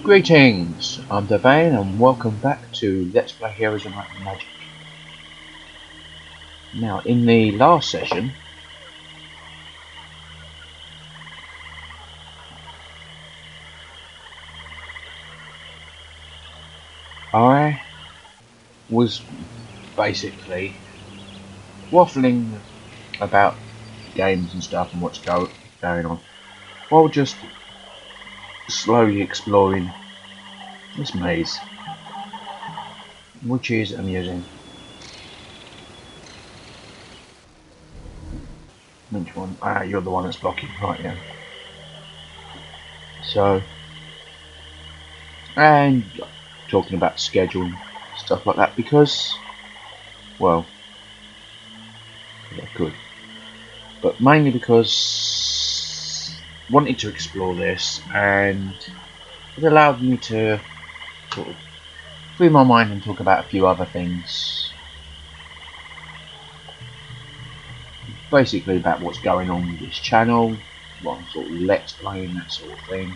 Greetings, I'm Devane and welcome back to Let's Play Heroes of Might and Magic. Now, in the last session, I was basically waffling about games and stuff and what's going on, while just slowly exploring this maze, which is amusing. Which one? Ah, you're the one that's blocking, right? Yeah. So, and talking about schedule and stuff like that because, well, I could, but mainly because I wanted to explore this, and it allowed me to sort of free my mind and talk about a few other things, basically about what's going on with this channel, what I'm sort of let's playing, that sort of thing.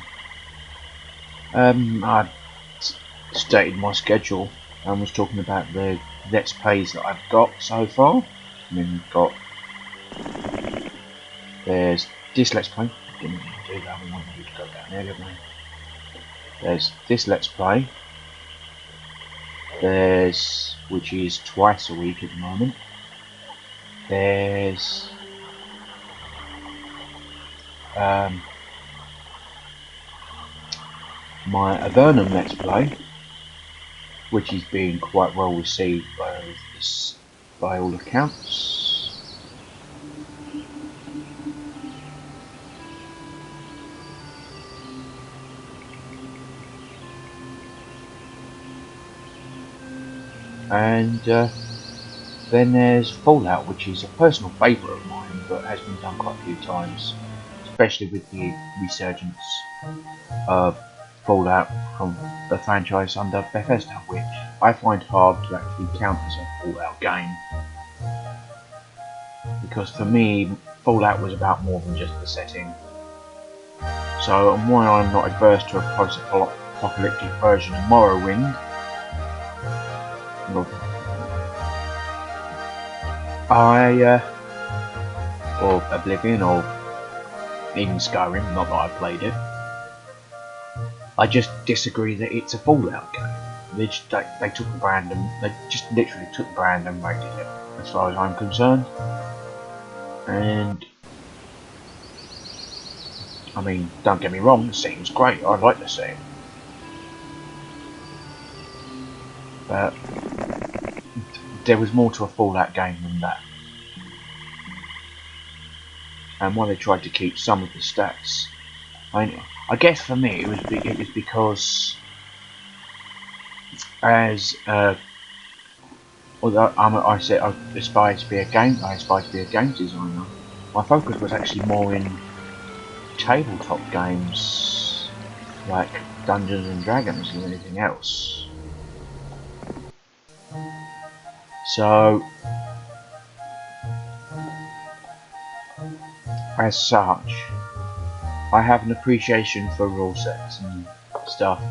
I stated my schedule and was talking about the let's plays that I've got so far. I mean, there's this let's play. Didn't need to do that. We wanted you to go down there, didn't we? There's this let's play. There's, which is twice a week at the moment. There's my Avernum Let's Play, which is being quite well received by all accounts. And then there's Fallout, which is a personal favourite of mine, but has been done quite a few times, especially with the resurgence of Fallout from the franchise under Bethesda, which I find hard to actually count as a Fallout game. Because for me, Fallout was about more than just the setting. So, and while I'm not adverse to a post-apocalyptic version of Morrowind, or Oblivion, or even Skyrim, not that I played it, I just disagree that it's a Fallout game. They took the brand and they just literally took the brand and rated it, as far as I'm concerned. And I mean, don't get me wrong, the setting's great. I like the setting, but there was more to a Fallout game than that. And while they tried to keep some of the stats, I guess for me it was because, as although I said I aspire to be a game designer, my focus was actually more in tabletop games like Dungeons and Dragons than anything else. So, as such, I have an appreciation for rule sets and stuff.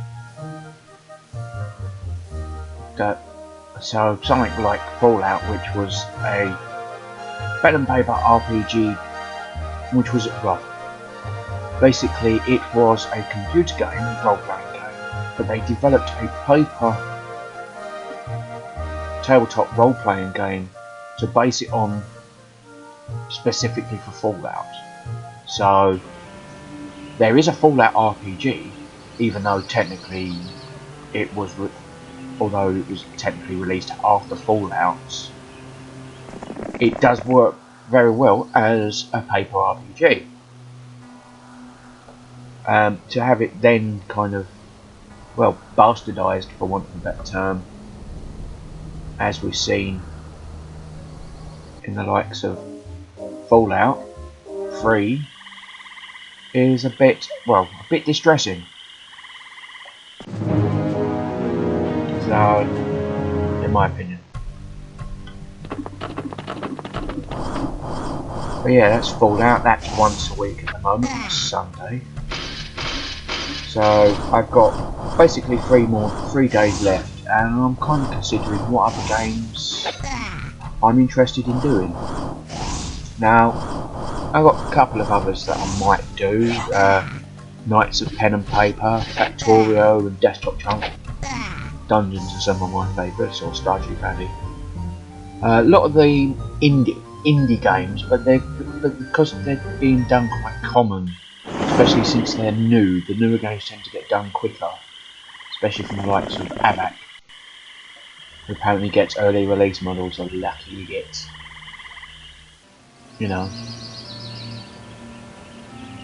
So something like Fallout, which was a pen and paper RPG, which was, well, basically it was a computer game, role-playing game, but they developed a paper tabletop role-playing game to base it on specifically for Fallout. So there is a Fallout RPG, even though technically it was, although it was technically released after Fallout, it does work very well as a paper RPG. To have it then kind of, well, bastardized, for want of a better term, as we've seen in the likes of Fallout 3, is a bit distressing. So, in my opinion. But yeah, that's Fallout. That's once a week at the moment, on Sunday. So I've got basically 3 days left, and I'm kind of considering what other games I'm interested in doing. Now, I've got a couple of others that I might do. Knights of Pen and Paper, Factorio and Desktop Chunk. Dungeons are some of my favourites, or Stardew Valley. A lot of the indie games, but because they're being done quite common, especially since they're new. The newer games tend to get done quicker, especially from the likes of Avac, who apparently gets early release models. So lucky he gets, you know,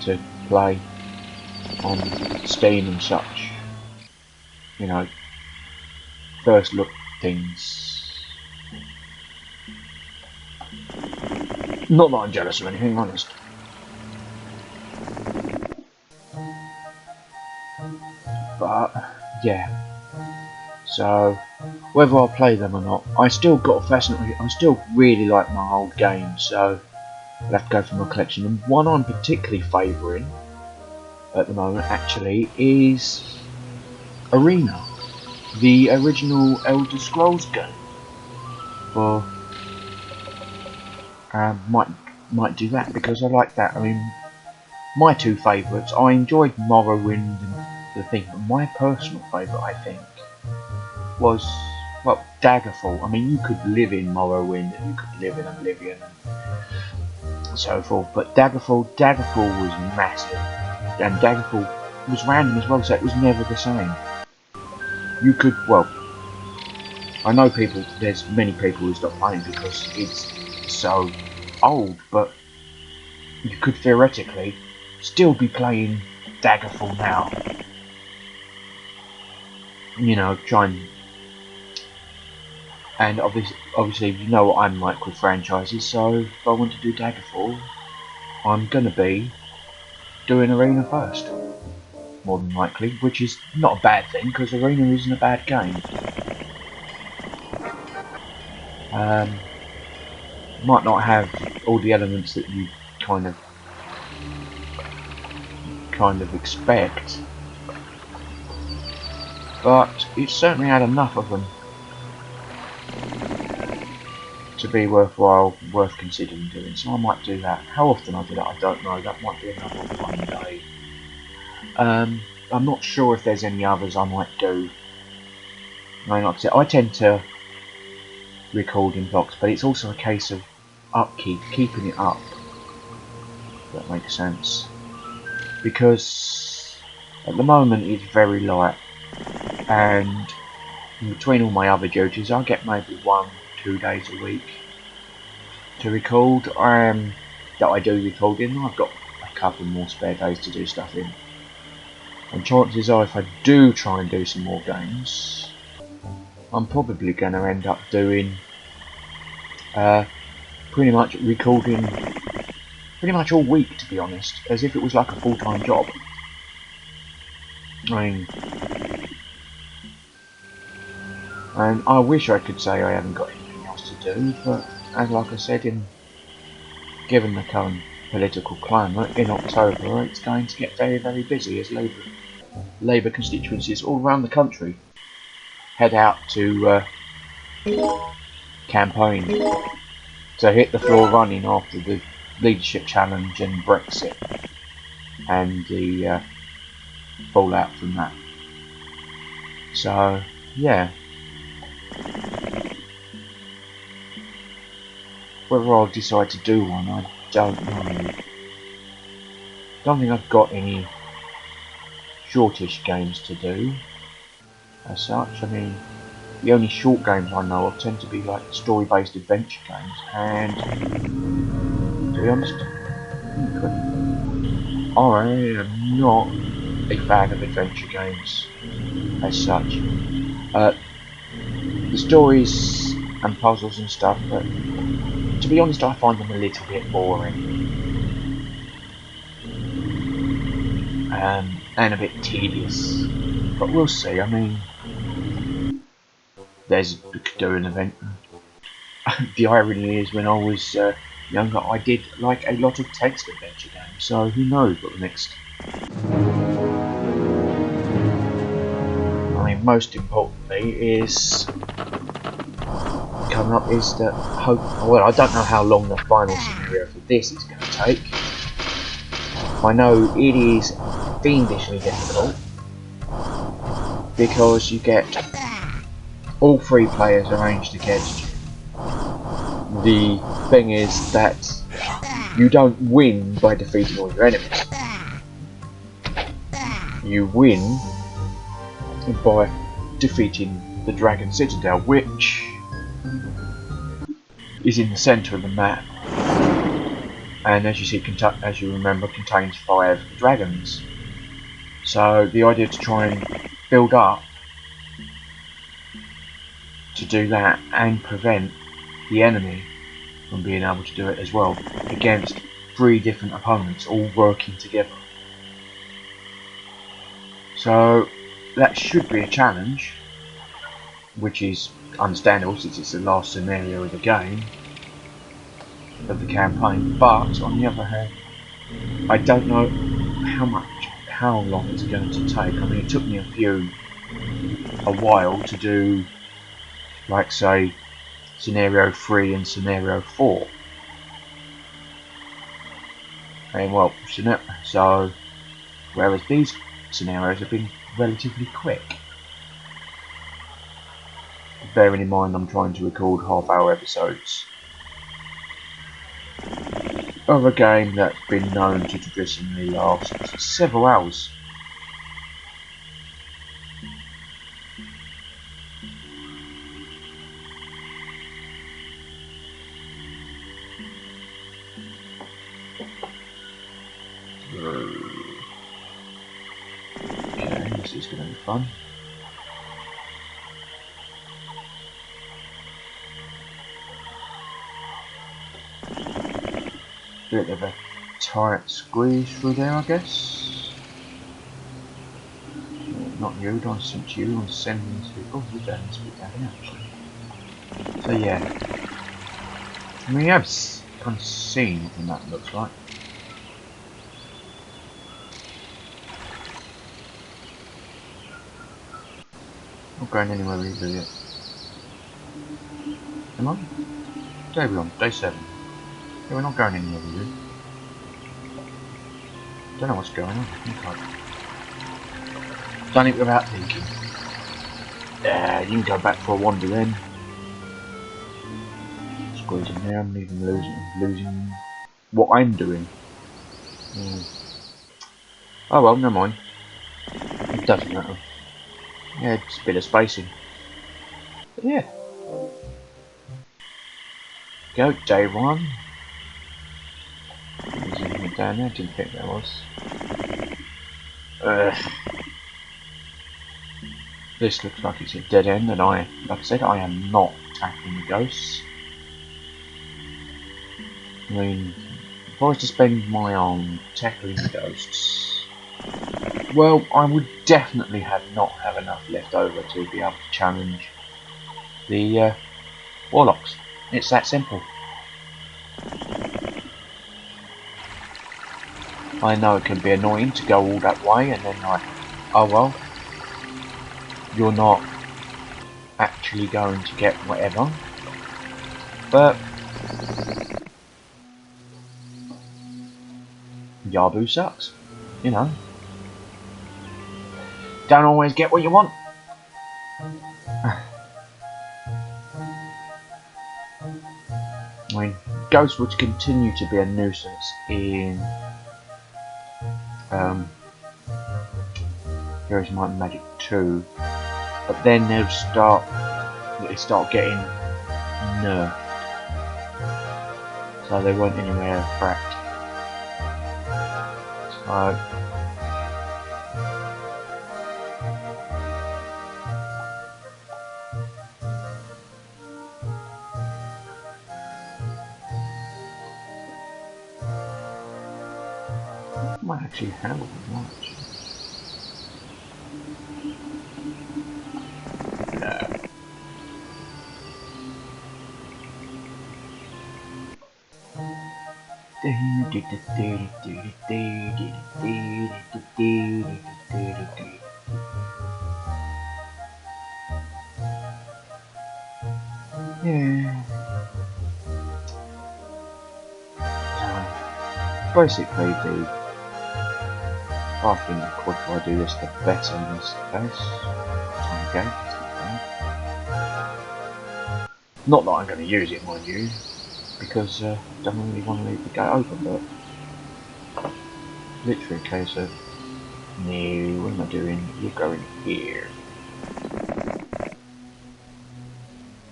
to play on Steam and such. You know, first look things. Not that I'm jealous of anything, honest. But yeah. So whether I play them or not, I still really like my old games. So I'll have to go through my collection. And one I'm particularly favouring at the moment, actually, is Arena, the original Elder Scrolls game. Well, might do that because I like that. I mean, my two favourites. I enjoyed Morrowind and the thing, but my personal favourite, I think, was, well, Daggerfall. I mean, you could live in Morrowind and you could live in Oblivion and so forth, but Daggerfall was massive, and Daggerfall was random as well, so it was never the same. You could, well, I know there's many people who stop playing because it's so old, but you could theoretically still be playing Daggerfall now. You know, and obviously you know what I'm like with franchises, so if I want to do Daggerfall, I'm gonna be doing Arena first, more than likely, which is not a bad thing because Arena isn't a bad game. Might not have all the elements that you kind of expect, but it's certainly had enough of them to be worth considering doing. So I might do that. How often I do that, I don't know. That might be another one day. I'm not sure if there's any others I might do. I mean, like I said, I tend to record in blocks, but it's also a case of keeping it up. If that makes sense. Because at the moment it's very light, and in between all my other duties, I get maybe 1-2 days a week to record. That I do record in. I've got a couple more spare days to do stuff in. And chances are, if I do try and do some more games, I'm probably going to end up doing pretty much recording pretty much all week, to be honest, as if it was like a full-time job. I mean, and I wish I could say I haven't got anything else to do, but as like I said, given the current political climate, in October it's going to get very, very busy as Labour constituencies all around the country head out to campaign to hit the floor running after the leadership challenge and Brexit and the fallout from that. So yeah, whether I'll decide to do one, I don't know. Don't think I've got any shortish games to do as such. I mean, the only short games I know of tend to be like story-based adventure games, and to be honest, I am not a fan of adventure games as such. The stories and puzzles and stuff, but to be honest, I find them a little bit boring and a bit tedious. But we'll see. I mean, we could do an event. The irony is, when I was younger, I did like a lot of text adventure games. So who knows what the next and most importantly is coming up is that well, I don't know how long the final scenario for this is going to take. I know it is fiendishly difficult because you get all 3 players arranged against you. The thing is that you don't win by defeating all your enemies. You win by defeating the Dragon Citadel, which is in the centre of the map, and as you see, as you remember, contains 5 dragons. So the idea to try and build up to do that and prevent the enemy from being able to do it as well against 3 different opponents all working together. So that should be a challenge, which is understandable since it's the last scenario of the game, of the campaign. But on the other hand, I don't know how long it's going to take. I mean, it took me a while to do, like, say, scenario 3 and scenario 4. And well, so whereas these scenarios have been relatively quick. Bearing in mind I'm trying to record half-hour episodes of a game that's been known to traditionally last several hours. Okay, this is going to be fun. Bit of a tight squeeze through there, I guess. Not you, don't send you, I'm sending these people. Who's down this bit down here, actually? So yeah. We have kind of seen what the map looks like. Not going anywhere either yet. Am I? Day we're on, day 7. Yeah, we're not going anywhere either. Don't know what's going on. Okay. Done it without thinking. Yeah, you can go back for a wander then. Squeezing there, I'm even losing what I'm doing. Oh well, never mind. It doesn't matter. Yeah, it's a bit of spacing. But yeah. Go, day 1. There's anything down there? Didn't think there was. This looks like it's a dead end, and like I said, I am not tackling the ghosts. I mean, if I was to spend my arm tackling the ghosts, well, I would definitely not have enough left over to be able to challenge the warlocks. It's that simple. I know it can be annoying to go all that way and then like, oh well, you're not actually going to get whatever, but Yabu sucks, you know. Don't always get what you want. I mean, ghosts would continue to be a nuisance in Heroes of Might and Magic 2, but then they start getting nerfed, so they weren't anywhere fracked. So I might actually handle them much. Yeah. Basically, I think the quicker I do this, the better in this case. Okay. Not that I'm going to use it, mind you, because I don't really want to leave the gate open, but literally a case of, no, what am I doing? You're going here.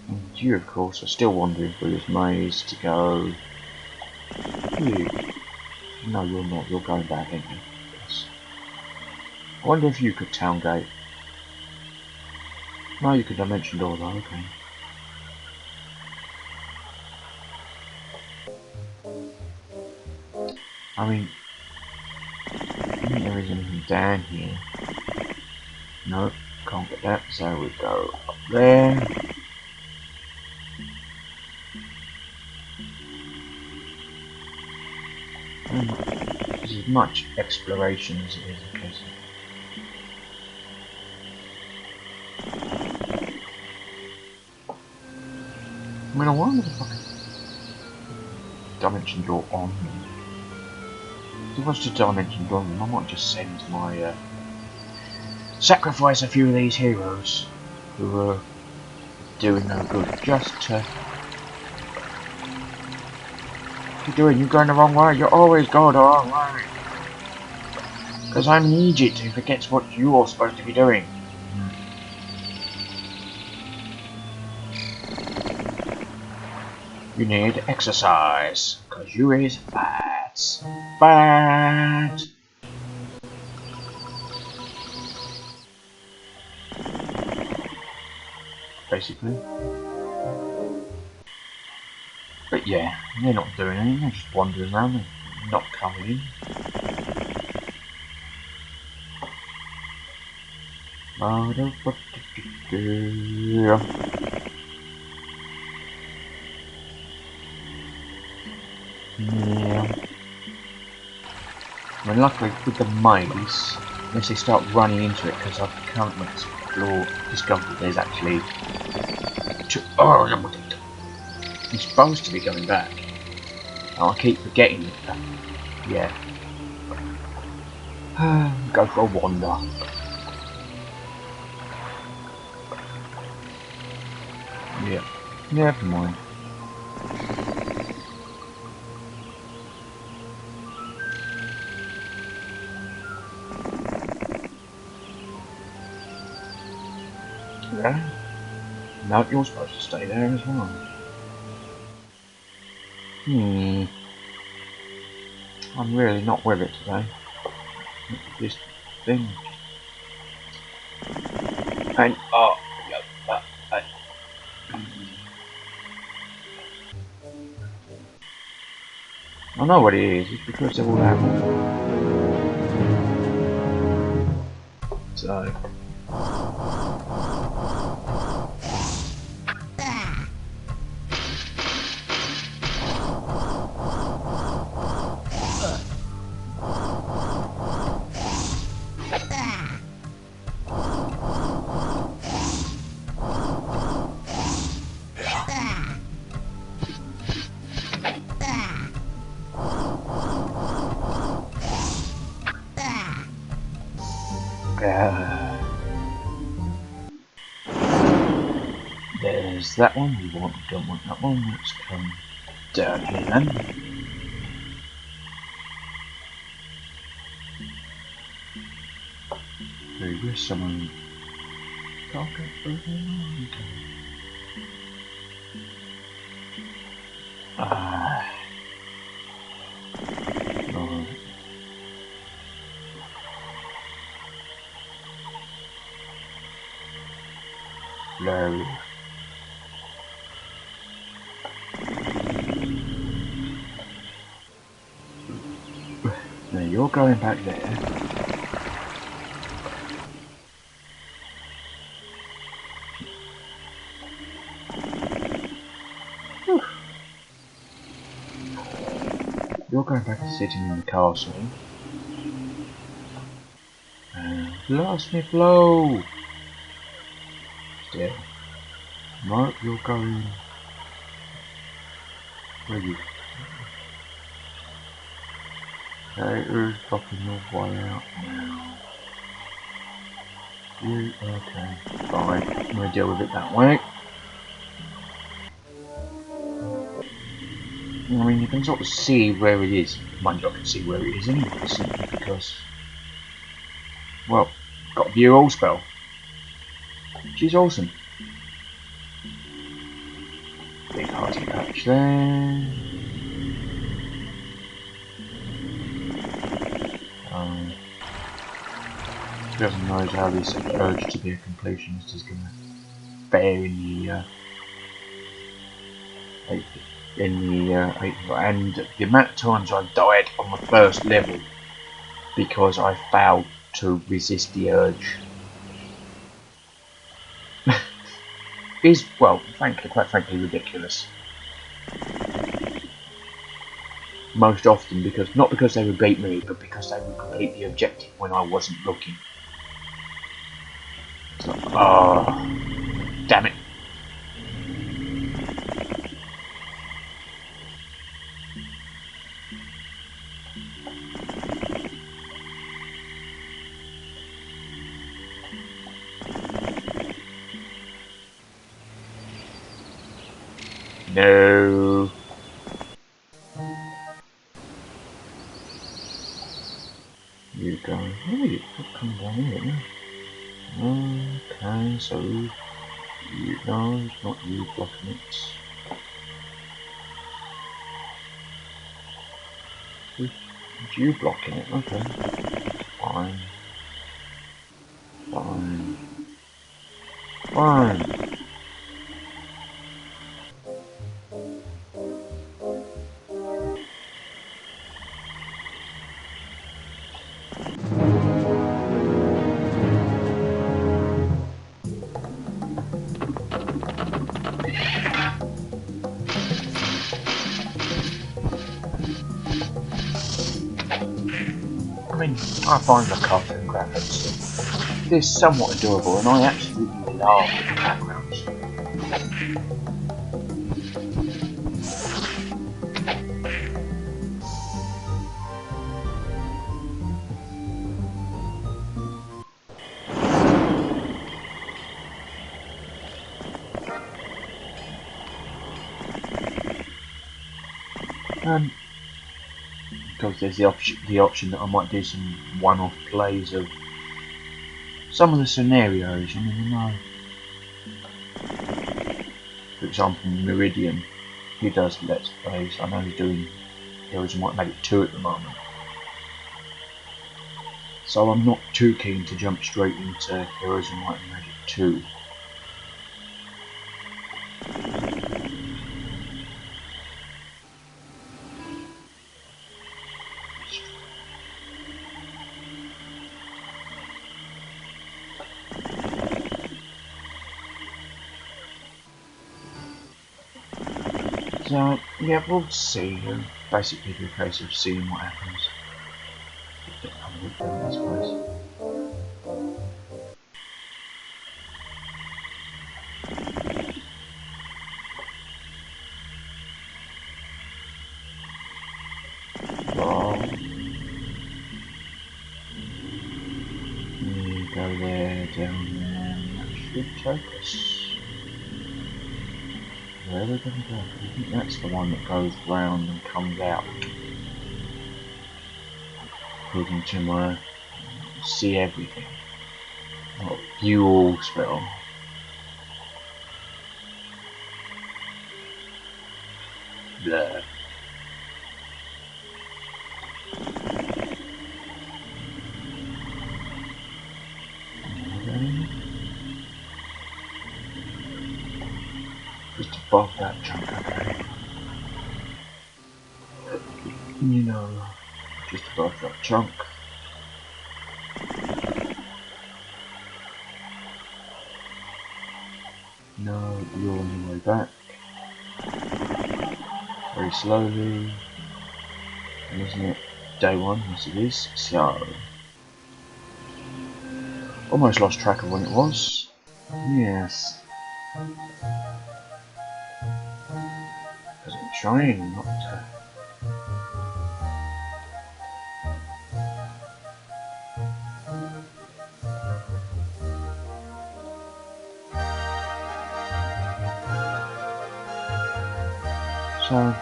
And you, of course, are still wandering through this maze to go. You. No, you're not. You're going back, aren't you? Yes. I wonder if you could town gate. No, you could dimension door though, okay. I mean, I think there is anything down here. Nope, can't get that, so we go up there. And this is as much exploration as it is a case of... I mean, I wonder if I could dimension door on. If it was to dimension door, I might just send my sacrifice a few of these heroes who are doing no good just to... What are you doing? You're going the wrong way. You always go the wrong way. Because I'm an Egypt who forgets what you're supposed to be doing. You need exercise. Because you is fat. Fat. Basically. But yeah, they're not doing anything. They're just wandering around and not coming in. Yeah. I mean, luckily with the maze, unless they start running into it, because I've currently discovered that there's actually I'm supposed to be going back. Oh, I keep forgetting that. Yeah. Go for a wander. Yeah. Never mind. Yeah. No, you're supposed to stay there as well. I'm really not with it today. This thing. And I know what it is. It's because they're all out. So. There's that one. We don't want that one. Let's come down here then. There is someone. Can't get through here. No. No. Now you're going back there. You're going back to sitting in the castle. Blast me flow! Still. No, you're going Where are you? Okay, who's blocking your way out now? You, okay, fine. I'm going to deal with it that way. I mean, you can sort of see where it is. Mind you, I can see where it is anyway, simply because, well, got a view all spell. She's awesome. Big hearty patch there. Whoever knows how this urge to be a completionist is going to fare in the and the amount of times I've died on the first level because I failed to resist the urge is, well, quite frankly, ridiculous. Most often not because they would beat me, but because they would complete the objective when I wasn't looking. It's like, oh, damn it. No. You go. Oh, you come down here. Okay, so you, no, it's not you blocking it. It's you blocking it. Okay. Fine. Fine. Fine. I mean, I find the cartoon graphics, they're somewhat adorable, and I absolutely love the backgrounds. Because there's the option that I might do some one-off plays of some of the scenarios. You never know. For example, Meridian, he does Let's Plays. I know he's doing Heroes of Might and Magic 2 at the moment. So I'm not too keen to jump straight into Heroes of Might and Magic 2. So, yeah, we'll see. It'll basically be a case of seeing what happens. Have a look down this place. You go there, down there, and that should take us. Where are we going to go? I think that's the one that goes round and comes out. According to my see everything. Not view all spell. Blah. Just above that chunk, okay. You know, just above that chunk. No, you're on your way back. Very slowly. And isn't it day one? Yes it is. So, almost lost track of when it was. Yes. trying not to. So,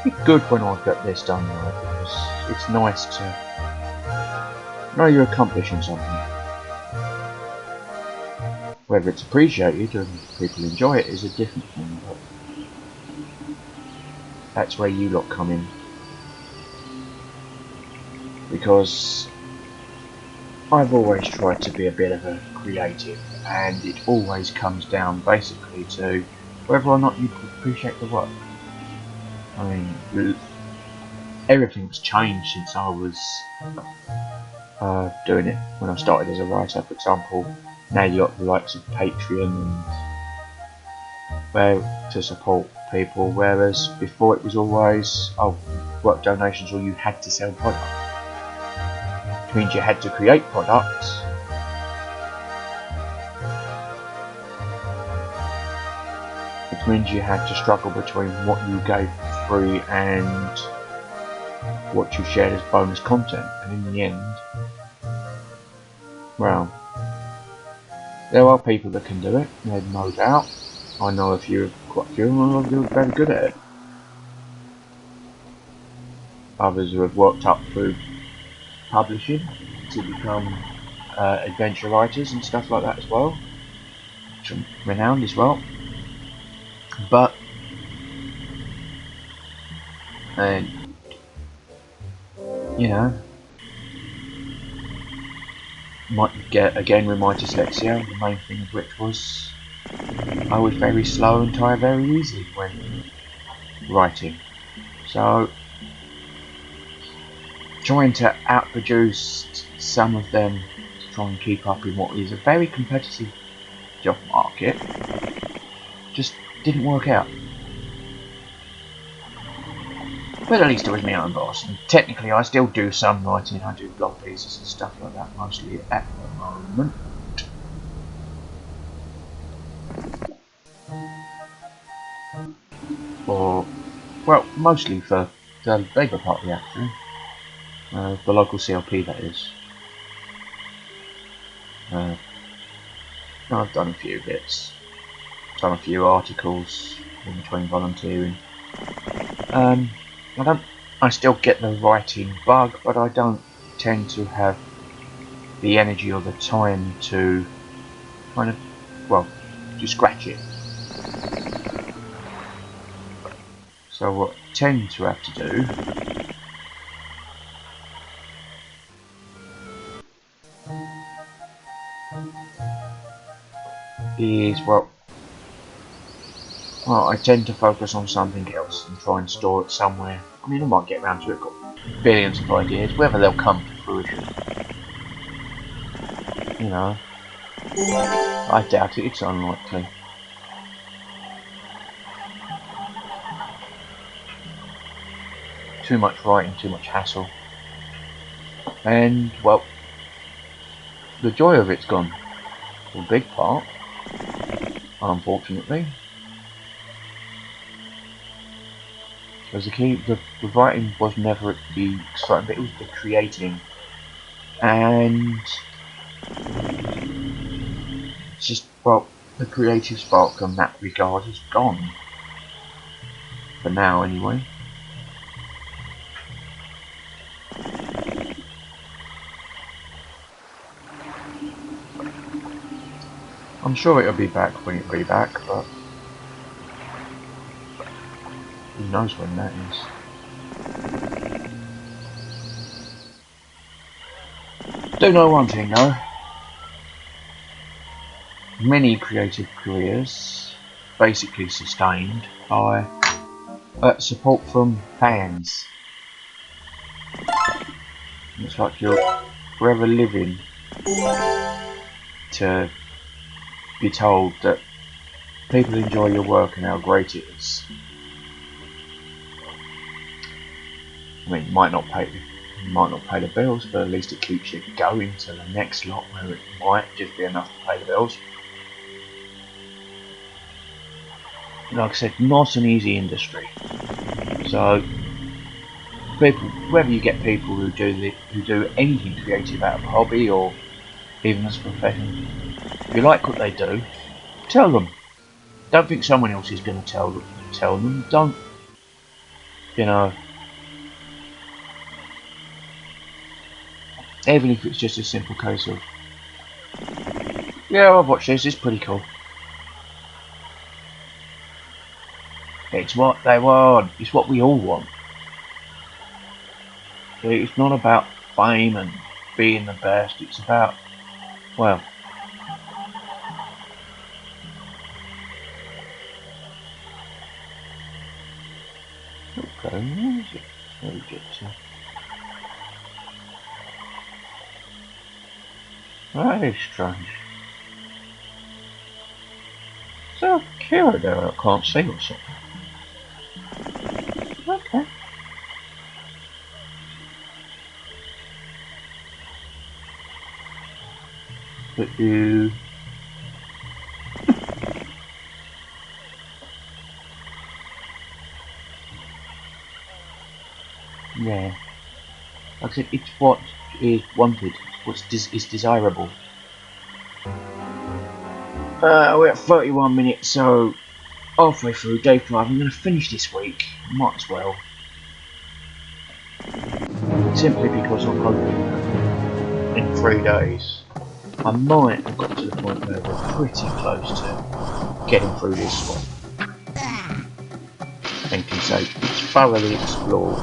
it's good when I get this done right, because it's nice to know you're accomplishing something. Whether it's appreciated and people enjoy it is a different thing, but that's where you lot come in. Because I've always tried to be a bit of a creative, and it always comes down basically to whether or not you appreciate the work. I mean, everything's changed since I was doing it when I started as a writer. For example, now you got the likes of Patreon and where to support people, whereas before it was always work donations, or you had to sell product, which means you had to create products. Which means you had to struggle between what you gave free and what you shared as bonus content, and in the end, well, there are people that can do it, there's no doubt. I know a few, quite a few, and they're very good at it. Others who have worked up through publishing to become adventure writers and stuff like that as well, which are renowned as well. But and you know, might get again with my dyslexia, the main thing of which was I was very slow and tired very easily when writing. So trying to outproduce some of them to try and keep up in what is a very competitive job market just didn't work out. But at least it was my own boss, and technically I still do some writing. I do blog pieces and stuff like that mostly at the moment. Well, mostly for the Labour Party actually. The local CLP, that is. I've done a few bits. Done a few articles in between volunteering. I still get the writing bug, but I don't tend to have the energy or the time to kind of, well, to scratch it. So what I tend to have to do is, well, I tend to focus on something else and try and store it somewhere. I mean, I might get around to it, got billions of ideas, whether they'll come to fruition, you know, I doubt it, it's unlikely. Too much writing, too much hassle, and, well, the joy of it's gone, for a big part, unfortunately. Because the writing was never the exciting bit, it was the creating. And it's just, well, the creative spark in that regard is gone. For now, anyway. I'm sure it'll be back when it'll be back, but who knows when that is. Do know one thing though. Many creative careers basically sustained by support from fans. It's like you're forever living to be told that people enjoy your work and how great it is. I mean, it might not pay the bills, but at least it keeps you going to the next lot where it might just be enough to pay the bills. like I said, not an easy industry. So people, whether you get people who do anything creative out of a hobby or even as a profession, if you like what they do, tell them. Don't think someone else is going to tell them. Don't, you know, even if it's just a simple case of, yeah, I've watched this, it's pretty cool. It's what they want, it's what we all want. It's not about fame and being the best, it's about, well, okay, where is it? Where we get to? That is strange. Is there a Kira there I can't see or something? Okay. But you... yeah. Like I said, it's what is wanted, what's is desirable. We're at 31 minutes, so halfway through day 5. I'm going to finish this week. Might as well. Simply because I'm hoping that in 3 days I might have got to the point where we're pretty close to getting through this one. And can say it's thoroughly explored.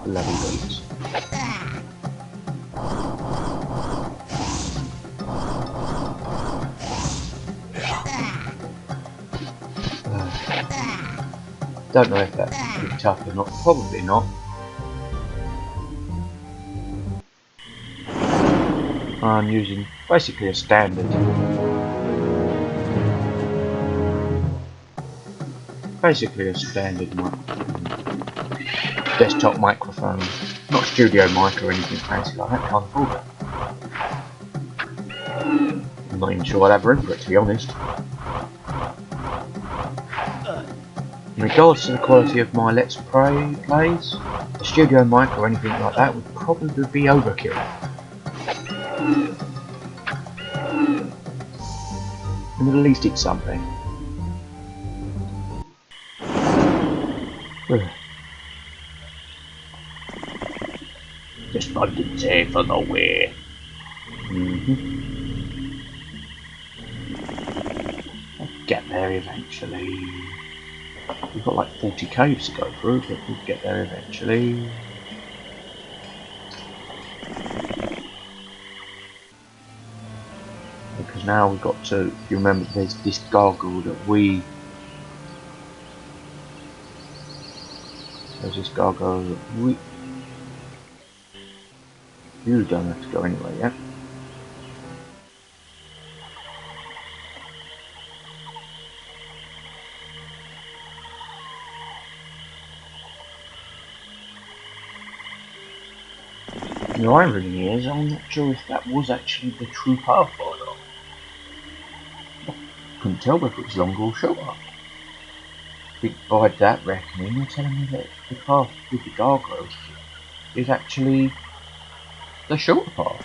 Bloody beats. Don't know if that's too tough or not. Probably not. I'm using basically a standard. Basically a standard desktop microphone. Not studio mic or anything fancy like that. Can't afford it. I'm not even sure I'll have room for it, to be honest. In regards to the quality of my Let's Play plays, a studio mic or anything like that would probably be overkill. And at least it's something. Just fucking safe for nowhere. I'll get there eventually. We've got like 40 caves to go through, but we'll get there eventually. Because now we've got to, if you remember, there's this gargoyle that we... There's this gargoyle that we... You don't have to go anywhere yet. The irony is, I'm not sure if that was actually the true path or not. I couldn't tell whether it was longer or shorter. I think by that reckoning, you're telling me that the path with the gargoyles is actually the shorter path.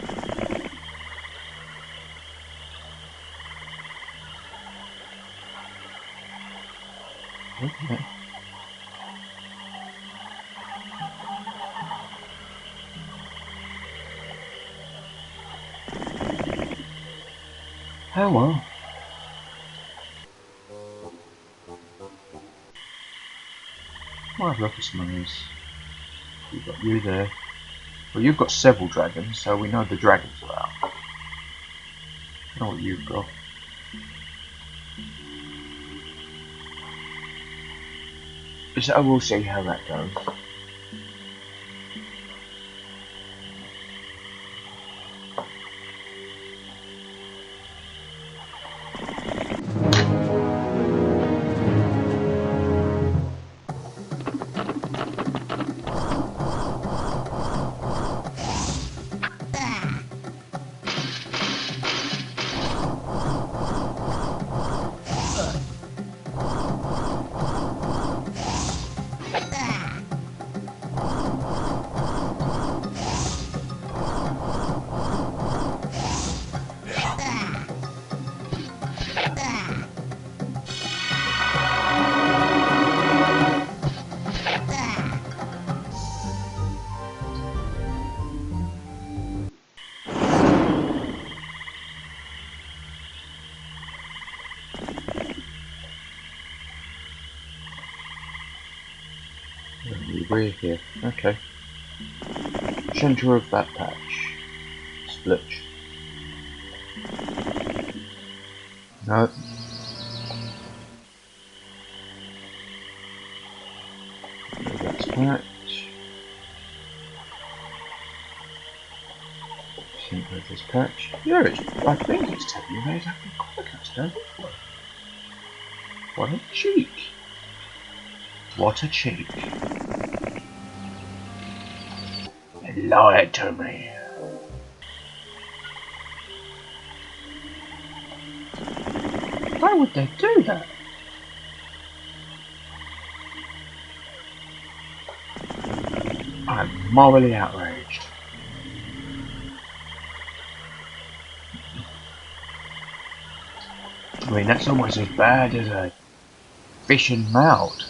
Okay. Oh well. I've looked at some of these. We've got you there. Well, you've got several dragons, so we know the dragons are out. I know what you've got. So we'll see how that goes. We're here. Okay. Centre of that patch. Splitch. No. That's patch. Centre of this patch. Yeah, I think it's telling me there's actually Quackers down this way. What a cheek. What a cheek. They lied to me. Why would they do that? I'm morally outraged. I mean, that's almost as bad as a fish and mouth.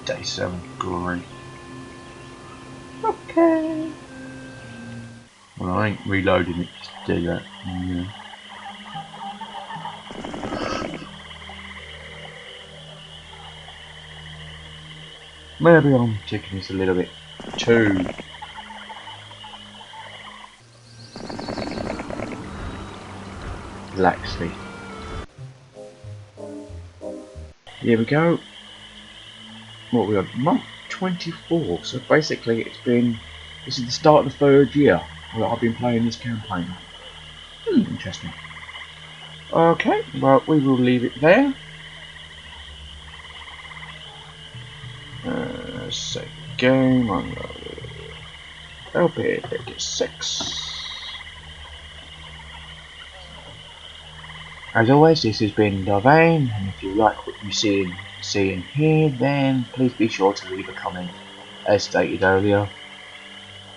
Day 7 glory. Okay. Well, I ain't reloading it just to do that. Yeah. Maybe I'm taking this a little bit too laxly. Here we go. What we got? Month 24. So basically, this is the start of the 3rd year that I've been playing this campaign. Interesting. Okay, well, we will leave it there. Save game on LP56. As always, this has been Darvain, and if you like what you see and hear, then please be sure to leave a comment. As stated earlier,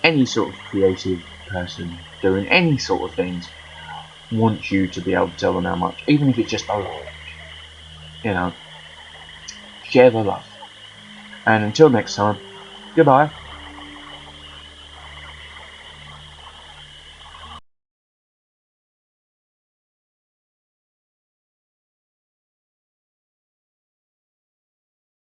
any sort of creative person doing any sort of things wants you to be able to tell them how much, even if it's just a like. You know, share the love. And until next time, goodbye.